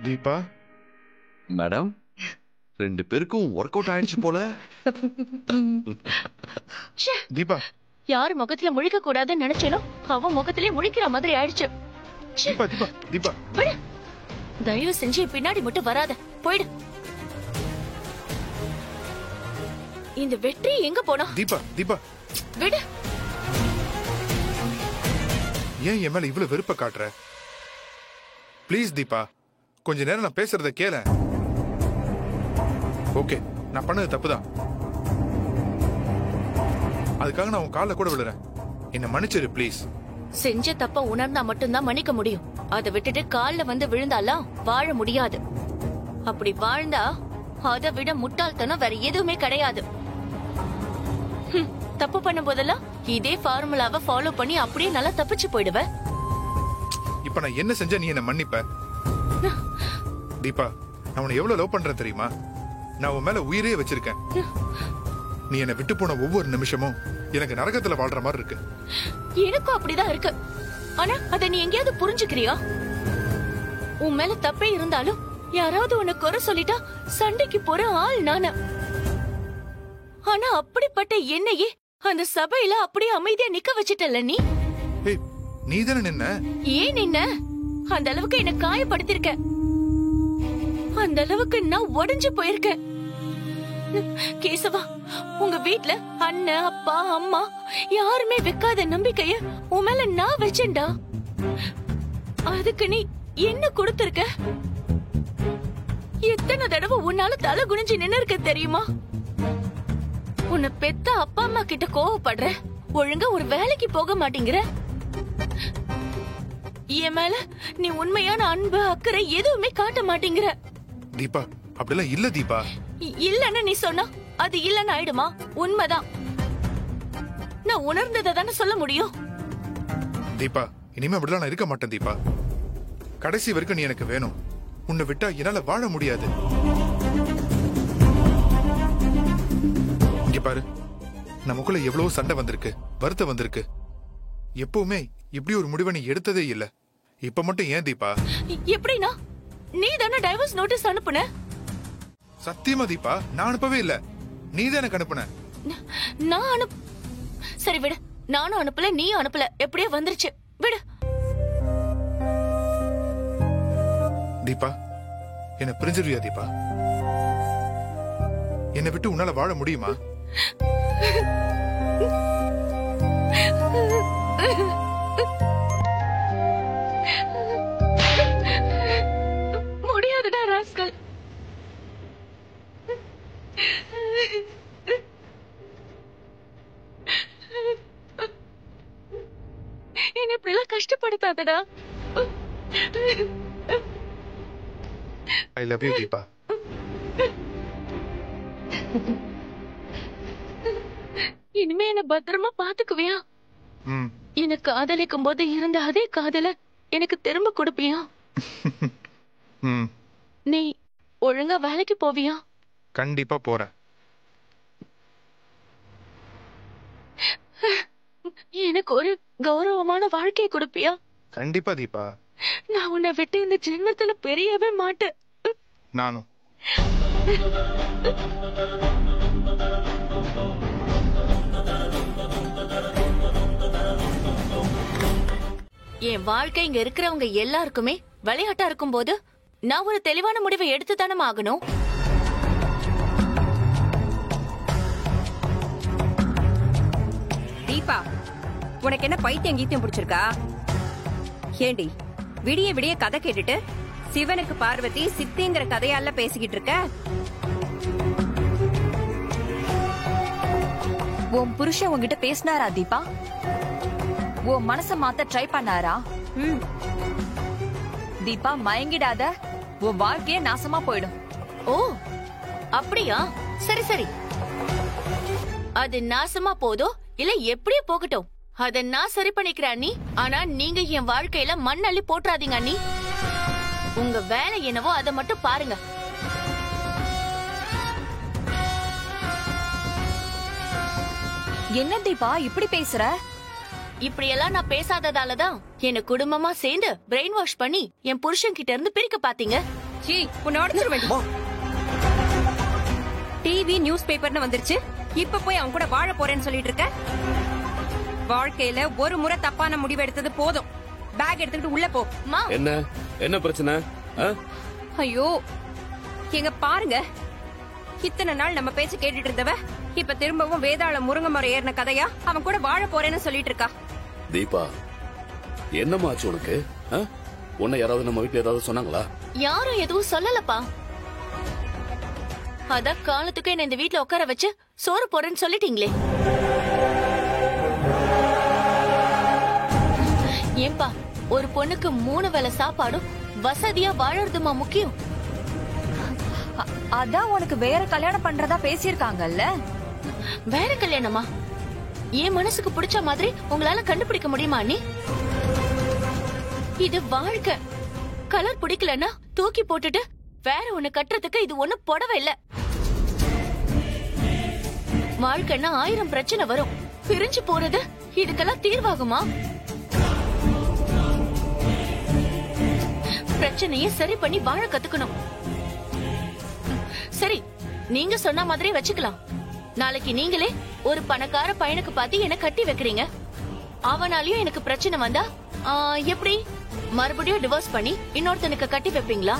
Deepa madam, 2 பேருக்கும் work out ஆயிடுச்சு போல. தீபா யாரு முகத்துல முழிக்க கூடாதுன்னு நினைச்சேனோ அவன் முகத்திலே முழிக்கிற மாதிரி ஆயிடுச்சு. தீபா தீபா தீபா தயவு செஞ்சு பின்னாடி மட்டும் வராத, போயிடு. இந்த வெற்றி எங்க போனா? தீபா தீபா விடு. ஏன் என் மேல இவ்வளவு வெறுப்ப காட்டுற? ப்ளீஸ் தீபா, கொஞ்ச நேரம் நான் பேசுறத கேள. ஓகே, நான் பண்ணது தப்புதான். அதுக்காக நான் உன் கால்ல கூட விழுறேன். என்ன மன்னிச்சிரு ப்ளீஸ். செஞ்ச தப்ப உணர்ந்தா மட்டும்தான் மன்னிக்க முடியும். அதை விட்டுட்டு கால்ல வந்து விழுந்தாலாம் வாழ முடியாது. அப்படி வாழ்ந்தா அதை விட முட்டாள்தனம் வேற எதுவுமே கிடையாது. தப்பு பண்ணும் போதெல்லாம் இதே ஃபார்முலாவை ஃபாலோ பண்ணி அப்படியே நல்லா தப்பிச்சு போயிடுவ. இப்ப நான் என்ன செஞ்சா நீ என்ன மன்னிப்ப? தீபா, நான் உன்னை எவ்வளவு லவ் பண்றேன் தெரியுமா? நான் உன் மேல உயிரே வச்சிருக்கேன். நீ என்னை விட்டு போன ஒவ்வொரு நிமிஷமும் எனக்கு நரகத்துல வாழ்ற மாதிரி இருக்கு. எனக்கும் அப்படிதான் இருக்கு. ஆனா அத நீ எங்கேயாவது புரிஞ்சுக்கிறியா? உன் மேல தப்பே இருந்தாலும் யாராவது உன்னை குறை சொல்லிட்டா சண்டைக்கு போற ஆள் நானு. ஆனா அப்படிப்பட்ட என்னையே அந்த சபையில அப்படியே அமைதியா நிக்க வச்சிட்டல நீ. நீ தானே நின்ன. ஏன் நின்ன? அந்த அளவுக்கு என்ன காயப்படுத்திருக்க. அந்த அளவுக்கு நான் உடைஞ்சு போயிருக்கேன். கேசவா, உங்க வீட்ல அண்ணன், அப்பா, அம்மா யாருமே வைக்காத நம்பிக்கைய உன் மேல நான் வச்சேன்டா. அதுக்கு நீ என்ன கொடுத்திருக்க? எத்தனை தடவை உன்னால தலை குனிஞ்சு நின்னு இருக்க தெரியுமா? உன்னை பெத்த அப்பா அம்மா கிட்ட கோவப்படுற, ஒழுங்கா ஒரு வேலைக்கு போக மாட்டேங்கிற. என் மேல நீ உண்மையான அன்பு அக்கறை எதுவுமே காட்ட மாட்டேங்கிற. தீபா, அப்படிலாம் இல்ல தீபா. இல்லன்னு நீ சொன்னா அது இல்லன்னு ஆயிடுமா? உண்மைதான். நான் உணர்ந்ததை தானே சொல்ல முடியும். தீபா, இனிமே அப்படிலாம் நான் இருக்க மாட்டேன் தீபா. கடைசி வரைக்கும் நீ எனக்கு வேணும். உன்னை விட்டா என்னால வாழ முடியாது. இங்க பாரு, நமக்குள்ள எவ்வளவு சண்டை வந்திருக்கு, வருத்தம் வந்திருக்கு. எப்பவுமே இப்படி ஒரு முடிவை நீ எடுத்ததே இல்ல. இப்ப மட்டும் ஏன் தீபா? எப்படின்னா நீ தானே டைவர்ஸ் நோட்டீஸ் அனுப்புன? சத்தியமா தீபா, நான் அனுப்பவே இல்ல. நீ தான் எனக்கு அனுப்புன. நான் சரி விடு. நானும் அனுப்பல, நீயும் அனுப்பல. எப்படியே வந்துருச்சு, விடு. தீபா, என்ன பிரிஞ்சிருவியா தீபா? என்னை விட்டு உன்னால வாழ முடியுமா? முடியாதுடா ராஸ்கல். என்ன இப்படிலாம் கஷ்டப்படுத்தாதடா. I love you Deepa. இனிமே என்ன பத்திரமா பாத்துக்குவியா? எனக்கு காதலிக்கும் போது இருந்த அதே காதல எனக்கு திரும்ப கொடுப்பியா? நீ ஒழுங்கா வேலைக்கு போவியா? கண்டிப்பா போறேன். எனக்கு ஒரு கௌரவமான வாழ்க்கையை கொடுப்பியா? கண்டிப்பா தீபா. நான் உன்னை விட்டு இந்த ஜென்மத்துல பெரியவே மாட்டேன். நானும். என் வாழ்க்கை இங்க இருக்கிறவங்க எல்லாருக்குமே விளையாட்டா இருக்கும் போது நான் ஒரு தெளிவான முடிவை எடுத்து தானே ஆகணும். தீபா, உனக்கு என்ன பைத்தியம் கீத்தியம் பிடிச்சிருக்கா? ஏண்டி விடிய விடிய கதை கேட்டுட்டு சிவனுக்கு பார்வதி சித்திங்கிற கதையால பேசிக்கிட்டு இருக்க? உன் புருஷன் உன்கிட்ட பேசினாரா தீபா? உன் மனச மாத்த ட்ரை பண்ணாரா? தீபா, மயங்கிடாத. உன் வாழ்க்கையே நாசமா போயிடும். ஓ அப்படியா? சரி சரி, அது நாசமா போதோ இல்ல எப்படியே போகட்டும், அத நான் சரி பண்ணிக்கிறேன் அண்ணி. ஆனா நீங்க என் வாழ்க்கையில மண் அள்ளி போட்டுறாதீங்க அண்ணி. உங்க வேலை என்னவோ அதை மட்டும் பாருங்க. என்ன தீபா இப்படி பேசுற? இப்படி எல்லாம் நான் பேசாததாலதான் என்ன குடும்பமா சேர்ந்து பிரெயின் வாஷ் பண்ணி என் புருஷன் கிட்ட இருந்து பிரிக்க பாத்தீங்க. சீ, உன்னை உடைச்சிருவேன். டிவி நியூஸ் பேப்பர்னு வந்துருச்சு, இப்ப போய் அவன் கூட வாழ போறேன்னு சொல்லிட்டு இருக்க. வாழ்க்கையில ஒரு முறை தப்பான முடிவு எடுத்தது போதும். பேக் எடுத்துக்கிட்டு உள்ள போ. மா, என்ன பிரச்சனை? ஐயோ, எங்க பாருங்க, இத்தனை நாள் நம்ம பேச்சு கேட்டுட்டு இருந்தவ இப்ப திரும்பவும் வேதாள முருங்கை மரம் ஏறின கதையா அவன் கூட வாழ போறேன்னு சொல்லிட்டு இருக்கா. தீபா, என்னம்மா ஆச்சு உனக்கு? உன்னை யாராவது நம்ம வீட்டுல ஏதாவது சொன்னாங்களா? யாரும் எதுவும் சொல்லலப்பா. அதான் காலத்துக்கு என்ன இந்த வீட்ல உட்கார வச்சு சோறு போறேன்னு சொல்லிட்டீங்களே. ஏன்பா, ஒரு பொண்ணுக்கு 3 வேளை சாப்பாடும் வசதியா வாழறதுமா முக்கியம்? அதான் உனக்கு வேற கல்யாணம் பண்றதா பேசியிருக்காங்கல்ல. வேற கல்யாணமா? என் மனசுக்கு பிடிச்ச மாதிரி உங்களால கண்டுபிடிக்க முடியுமா அண்ணி? இது வாழ்க்கை. கலர் பிடிக்கலன்னா தூக்கி போட்டுட்டு வேற ஒண்ணு கட்டுறதுக்கு இது ஒண்ணு புடவை இல்ல. வாழ்க்கைன்னா 1000 பிரச்சனை வரும். பிரிஞ்சு போறது இதுக்கெல்லாம் தீர்வாகுமா? பிரச்சனையை சரி பண்ணி வாழ கத்துக்கணும். சரி, நீங்க சொன்ன மாதிரி வச்சுக்கலாம். நாளைக்கு நீங்களே ஒரு பணக்கார பையனுக்கு பார்த்து என்ன கட்டி வைக்கிறீங்க. அவனாலயும் எனக்கு பிரச்சனை வந்தா எப்படி? மறுபடியும் டிவோர்ஸ் பண்ணி இன்னொருத்தனுக்கு கட்டி வைப்பீங்களா?